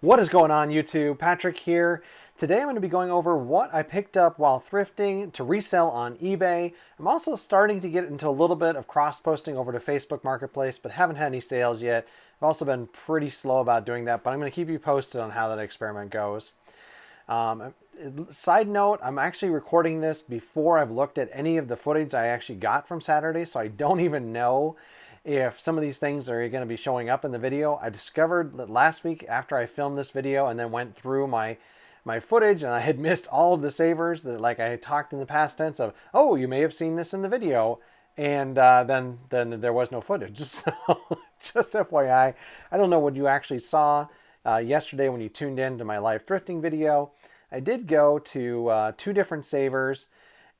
What is going on, YouTube? Patrick here. Today I'm going to be going over what I picked up while thrifting to resell on eBay. I'm also starting to get into a little bit of cross-posting over to Facebook Marketplace, but haven't had any sales yet. I've also been pretty slow about doing that, but I'm going to keep you posted on how that experiment goes. Side note, I'm actually recording this before I've looked at any of the footage I actually got from Saturday, so I don't even know if some of these things are going to be showing up in the video. I discovered that last week after I filmed this video and then went through my footage, and I had missed all of the savers that, like, I had talked in the past tense of, oh, you may have seen this in the video, and then there was no footage. So just FYI, I don't know what you actually saw yesterday when you tuned in to my live thrifting video. I did go to two different savers,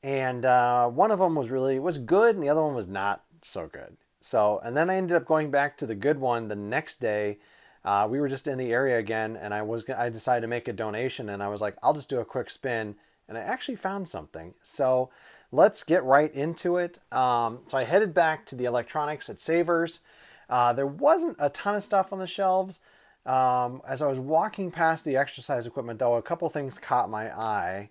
and one of them was good, and the other one was not so good. So, and then I ended up going back to the good one the next day. We were just in the area again, and I decided to make a donation, and I was like, I'll just do a quick spin, and I actually found something. So let's get right into it. So I headed back to the electronics at Savers. There wasn't a ton of stuff on the shelves. As I was walking past the exercise equipment, though, a couple things caught my eye.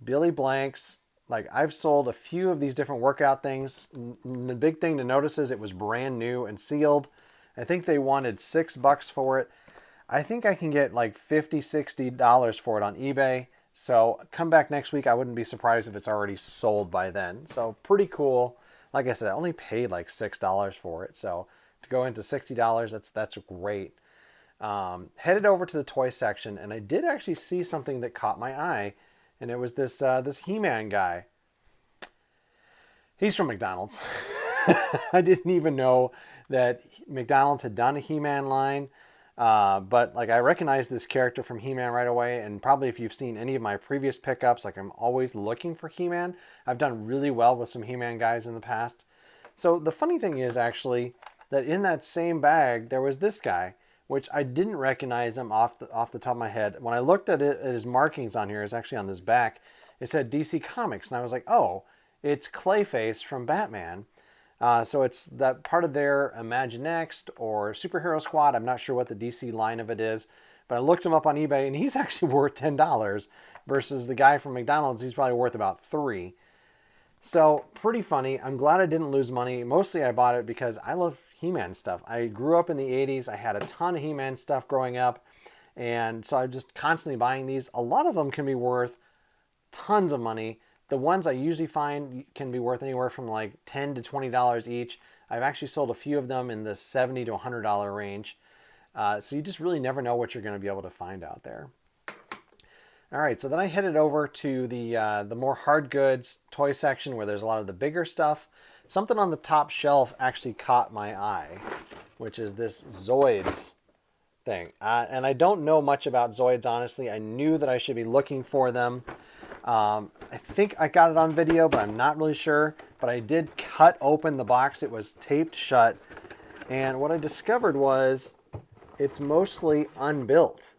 Billy Blanks. Like, I've sold a few of these different workout things. The big thing to notice is it was brand new and sealed. I think they wanted $6 for it. I think I can get like $50, $60 for it on eBay. So come back next week. I wouldn't be surprised if it's already sold by then. So pretty cool. Like I said, I only paid like $6 for it. So to go into $60, that's great. Headed over to the toy section, and I did actually see something that caught my eye, and it was this He-Man guy. He's from McDonald's. I didn't even know that McDonald's had done a He-Man line, but like, I recognized this character from He-Man right away, and probably if you've seen any of my previous pickups, like, I'm always looking for He-Man. I've done really well with some He-Man guys in the past. So the funny thing is actually that in that same bag there was this guy, which I didn't recognize him off the top of my head. When I looked at it, at his markings on here, it's actually on this back, it said DC Comics, and I was like, oh, it's Clayface from Batman. So it's that part of their Imaginext or Superhero Squad. I'm not sure what the DC line of it is, but I looked him up on eBay, and he's actually worth $10 versus the guy from McDonald's. He's probably worth about $3. So pretty funny. I'm glad I didn't lose money. Mostly I bought it because I love He-Man stuff. I grew up in the 80s. I had a ton of He-Man stuff growing up. And so I'm just constantly buying these. A lot of them can be worth tons of money. The ones I usually find can be worth anywhere from like $10 to $20 each. I've actually sold a few of them in the $70 to $100 range. So you just really never know what you're going to be able to find out there. All right, so then I headed over to the more hard goods toy section where there's a lot of the bigger stuff. Something on the top shelf actually caught my eye, which is this Zoids thing. And I don't know much about Zoids, honestly. I knew that I should be looking for them. I think I got it on video, but I'm not really sure. But I did cut open the box. It was taped shut. And what I discovered was it's mostly unbuilt.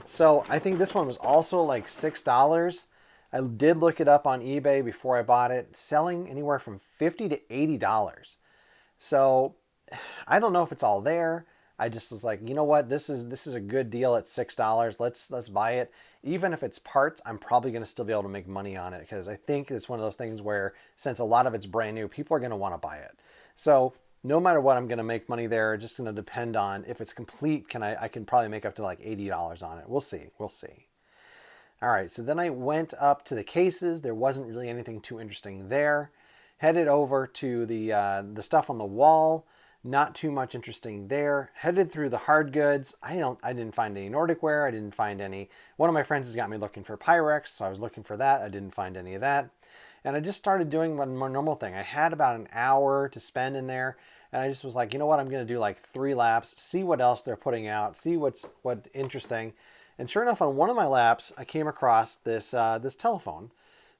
So I think this one was also like $6. I did look it up on eBay before I bought it, selling anywhere from $50 to $80. So I don't know if it's all there. I just was like, you know what, this is a good deal at $6. Let's buy it. Even if it's parts, I'm probably going to still be able to make money on it, because I think it's one of those things where, since a lot of it's brand new, people are going to want to buy it. So no matter what, I'm going to make money there. It's just going to depend on if it's complete. I can probably make up to like $80 on it. We'll see. All right, so then I went up to the cases. There wasn't really anything too interesting there. Headed over to the stuff on the wall. Not too much interesting there. Headed through the hard goods. I didn't find any Nordic wear. I didn't find any. One of my friends has got me looking for Pyrex, so I was looking for that. I didn't find any of that. And I just started doing one more normal thing. I had about an hour to spend in there, and I just was like, you know what, I'm going to do like 3 laps, see what else they're putting out, see what's interesting. And sure enough, on one of my laps, I came across this telephone.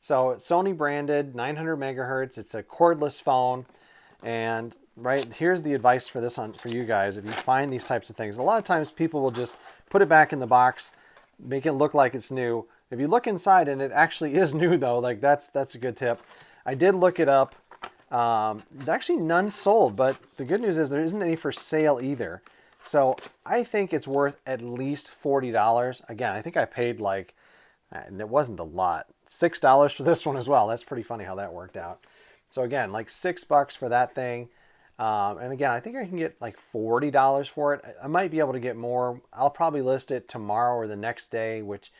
So it's Sony branded, 900 megahertz. It's a cordless phone. And right here's the advice for this for you guys. If you find these types of things, a lot of times people will just put it back in the box, make it look like it's new. If you look inside and it actually is new, though, like that's a good tip. I did look it up. Actually, none sold, but the good news is there isn't any for sale either. So I think it's worth at least $40. Again, I think I paid like, and it wasn't a lot, $6 for this one as well. That's pretty funny how that worked out. So again, like $6 for that thing. And again, I think I can get like $40 for it. I might be able to get more. I'll probably list it tomorrow or the next day, which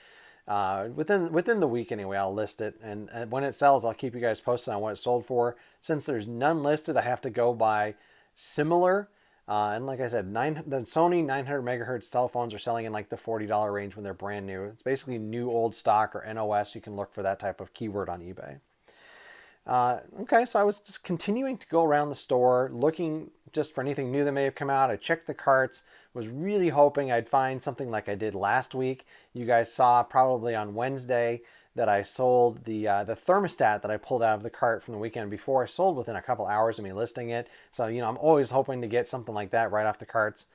within the week anyway, I'll list it. And when it sells, I'll keep you guys posted on what it sold for. Since there's none listed, I have to go by similar. And like I said, the Sony 900 megahertz telephones are selling in like the $40 range when they're brand new. It's basically new old stock or NOS. You can look for that type of keyword on eBay. Okay, so I was just continuing to go around the store looking just for anything new that may have come out. I checked the carts, was really hoping I'd find something like I did last week. You guys saw probably on Wednesday that I sold the thermostat that I pulled out of the cart from the weekend before. I sold within a couple hours of me listing it. So, I'm always hoping to get something like that right off the carts.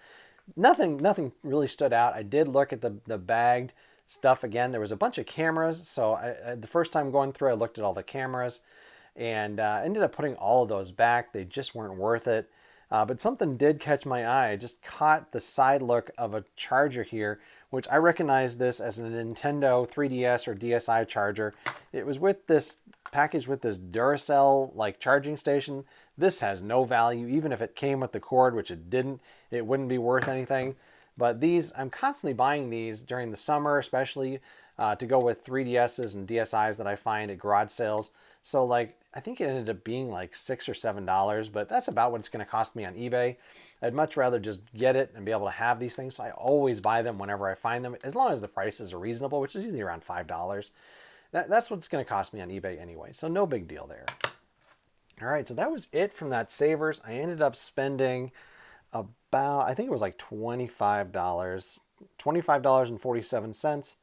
Nothing really stood out. I did look at the bagged stuff again. There was a bunch of cameras. So the first time going through, I looked at all the cameras and ended up putting all of those back. They just weren't worth it. But something did catch my eye. I just caught the side look of a charger here, which I recognize this as a Nintendo 3DS or DSi charger. It was with this package with this Duracell like charging station. This has no value. Even if it came with the cord, which it didn't, it wouldn't be worth anything. But these, I'm constantly buying these during the summer, especially to go with 3DSs and DSIs that I find at garage sales. So like, I think it ended up being like $6 or $7, but that's about what it's going to cost me on eBay. I'd much rather just get it and be able to have these things. So I always buy them whenever I find them, as long as the prices are reasonable, which is usually around $5. That's what it's going to cost me on eBay anyway. So no big deal there. All right, so that was it from that Savers. I ended up spending about, I think it was like $25, $25.47.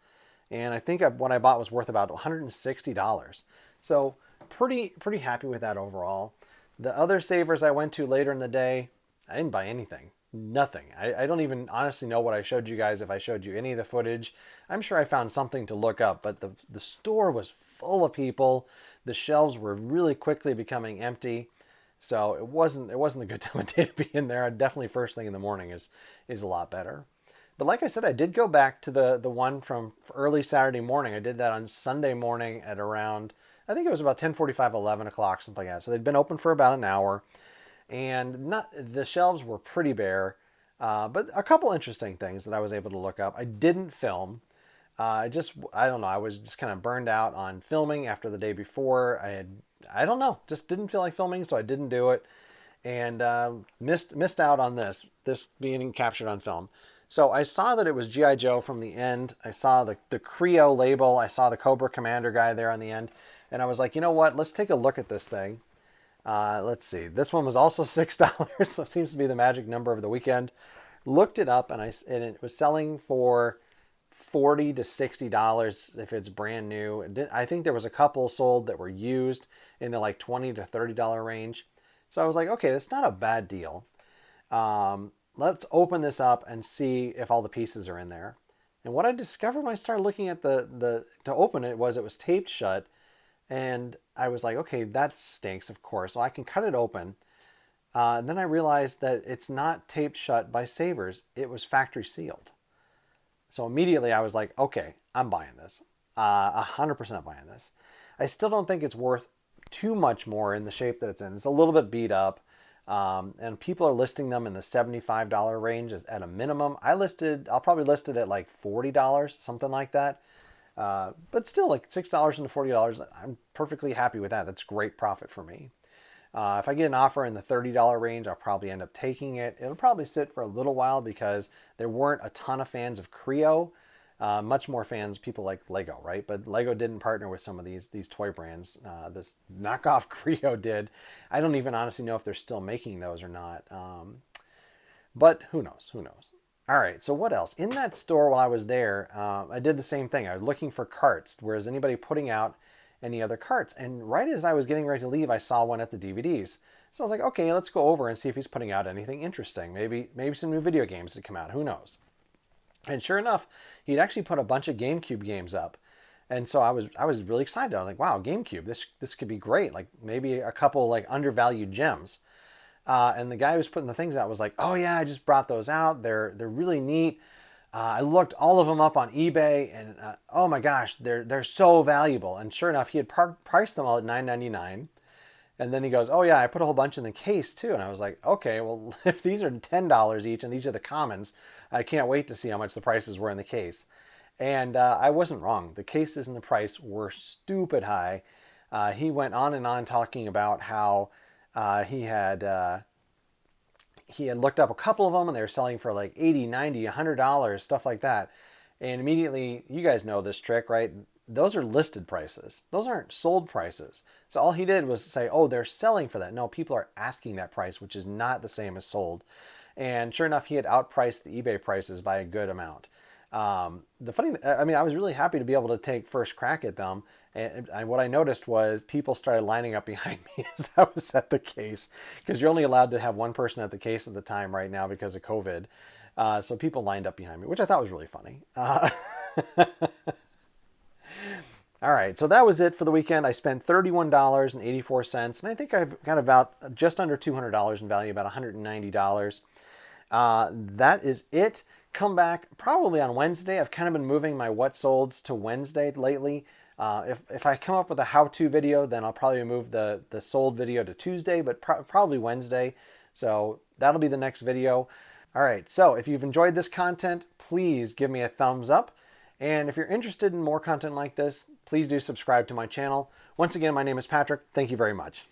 And I think what I bought was worth about $160. So pretty happy with that overall. The other Savers I went to later in the day, I didn't buy anything. Nothing. I don't even honestly know what I showed you guys if I showed you any of the footage. I'm sure I found something to look up, but the store was full of people. The shelves were really quickly becoming empty. So it wasn't a good time of day to be in there. Definitely first thing in the morning is a lot better. But like I said, I did go back to the one from early Saturday morning. I did that on Sunday morning at around, I think it was about 10:45, 11 o'clock, something like that. So they'd been open for about an hour. And the shelves were pretty bare, but a couple interesting things that I was able to look up. I didn't film. I don't know. I was just kind of burned out on filming after the day before. I don't know, just didn't feel like filming, so I didn't do it, and missed out on this being captured on film. So I saw that it was G.I. Joe from the end. I saw the Creo label. I saw the Cobra Commander guy there on the end, and I was like, you know what? Let's take a look at this thing. Let's see. This one was also $6, so it seems to be the magic number of the weekend. Looked it up, and it was selling for $40 to $60 if it's brand new. I think there was a couple sold that were used in the like $20 to $30 range. So I was like, okay, that's not a bad deal. Let's open this up and see if all the pieces are in there. And what I discovered when I started looking at to open it was taped shut. And I was like, okay, that stinks, of course. So I can cut it open. And then I realized that it's not taped shut by Savers. It was factory sealed. So immediately I was like, okay, I'm buying this. 100% buying this. I still don't think it's worth too much more in the shape that it's in. It's a little bit beat up. And people are listing them in the $75 range at a minimum. I'll probably list it at like $40, something like that. But still, like $6 and $40, I'm perfectly happy with that. That's great profit for me. If I get an offer in the $30 range, I'll probably end up taking it. It'll probably sit for a little while because there weren't a ton of fans of Creo. Much more fans, people like Lego, right? But Lego didn't partner with some of these toy brands. This knockoff Creo did. I don't even honestly know if they're still making those or not. But who knows? Who knows? All right, so what else? In that store while I was there, I did the same thing. I was looking for carts. Whereas anybody putting out any other carts? And right as I was getting ready to leave, I saw one at the DVDs. So I was like, okay, let's go over and see if he's putting out anything interesting. Maybe some new video games that come out. Who knows? And sure enough, he'd actually put a bunch of GameCube games up. And so I was really excited. I was like, wow, GameCube, this could be great. Like maybe a couple like undervalued gems. And the guy who was putting the things out was like, "Oh yeah, I just brought those out. They're really neat. I looked all of them up on eBay, and oh my gosh, they're so valuable." And sure enough, he had priced them all at $9.99. And then he goes, "Oh yeah, I put a whole bunch in the case too." And I was like, "Okay, well if these are $10 each and these are the commons, I can't wait to see how much the prices were in the case." And I wasn't wrong. The cases and the price were stupid high. He went on and on talking about how uh, he had uh, he had looked up a couple of them and they were selling for like 80, 90, $100, stuff like that. And immediately, you guys know this trick, right? Those are listed prices. Those aren't sold prices. So all he did was say, "Oh, they're selling for that." No, people are asking that price, which is not the same as sold. And sure enough, he had outpriced the eBay prices by a good amount. The funny, I mean, I was really happy to be able to take first crack at them. And what I noticed was people started lining up behind me as I was at the case, because you're only allowed to have one person at the case at the time right now because of COVID. So people lined up behind me, which I thought was really funny. All right, so that was it for the weekend. I spent $31.84, and I think I've got about just under $200 in value, about $190. That is it. Come back probably on Wednesday. I've kind of been moving my what solds to Wednesday lately. If I come up with a how-to video, then I'll probably move the sold video to Tuesday, but probably Wednesday. So that'll be the next video. All right, so if you've enjoyed this content, please give me a thumbs up. And if you're interested in more content like this, please do subscribe to my channel. Once again, my name is Patrick. Thank you very much.